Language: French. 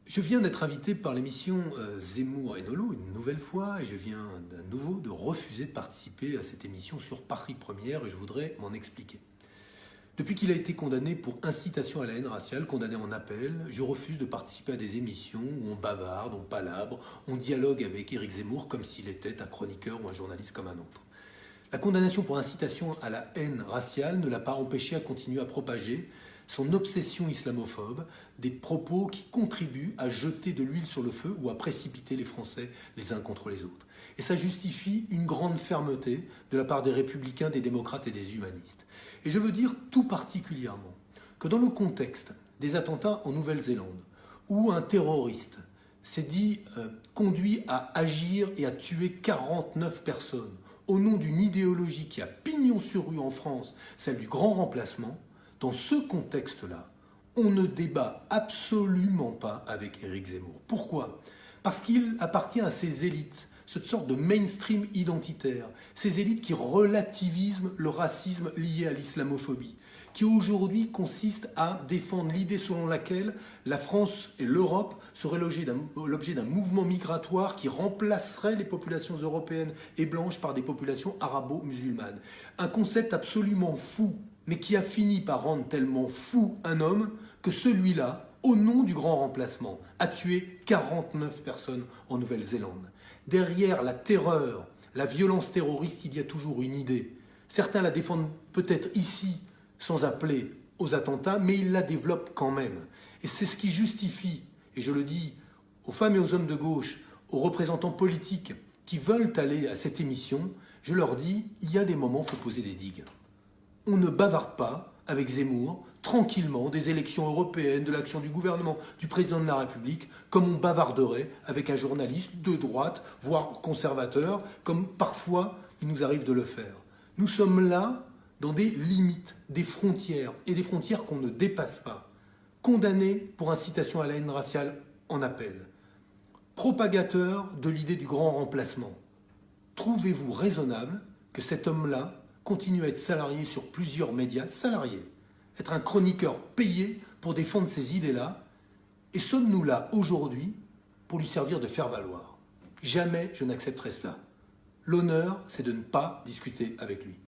Je viens d'être invité par l'émission Zemmour et Nolo une nouvelle fois et je viens d'un nouveau de refuser de participer à cette émission sur Paris Première et je voudrais m'en expliquer. Depuis qu'il a été condamné pour incitation à la haine raciale, condamné en appel, je refuse de participer à des émissions où on bavarde, on palabre, on dialogue avec Éric Zemmour comme s'il était un chroniqueur ou un journaliste comme un autre. La condamnation pour incitation à la haine raciale ne l'a pas empêché à continuer à propager son obsession islamophobe, des propos qui contribuent à jeter de l'huile sur le feu ou à précipiter les Français les uns contre les autres. Et ça justifie une grande fermeté de la part des républicains, des démocrates et des humanistes. Et je veux dire tout particulièrement que dans le contexte des attentats en Nouvelle-Zélande, où un terroriste s'est dit conduit à agir et à tuer 49 personnes au nom d'une idéologie qui a pignon sur rue en France, celle du grand remplacement, dans ce contexte-là, on ne débat absolument pas avec Éric Zemmour. Pourquoi ? Parce qu'il appartient à ces élites, cette sorte de mainstream identitaire, ces élites qui relativisent le racisme lié à l'islamophobie, qui aujourd'hui consiste à défendre l'idée selon laquelle la France et l'Europe seraient l'objet d'un mouvement migratoire qui remplacerait les populations européennes et blanches par des populations arabo-musulmanes. Un concept absolument fou, mais qui a fini par rendre tellement fou un homme que celui-là, au nom du grand remplacement, a tué 49 personnes en Nouvelle-Zélande. Derrière la terreur, la violence terroriste, il y a toujours une idée. Certains la défendent peut-être ici, sans appeler aux attentats, mais ils la développent quand même. Et c'est ce qui justifie, et je le dis aux femmes et aux hommes de gauche, aux représentants politiques qui veulent aller à cette émission, je leur dis, il y a des moments où il faut poser des digues. On ne bavarde pas avec Zemmour, tranquillement, des élections européennes, de l'action du gouvernement, du président de la République, comme on bavarderait avec un journaliste de droite, voire conservateur, comme parfois il nous arrive de le faire. Nous sommes là dans des limites, des frontières, et des frontières qu'on ne dépasse pas. Condamné pour incitation à la haine raciale en appel. Propagateur de l'idée du grand remplacement. Trouvez-vous raisonnable que cet homme-là continue à être salarié sur plusieurs médias, salarié, être un chroniqueur payé pour défendre ces idées-là, et sommes-nous là aujourd'hui pour lui servir de faire-valoir ? Jamais je n'accepterai cela. L'honneur, c'est de ne pas discuter avec lui.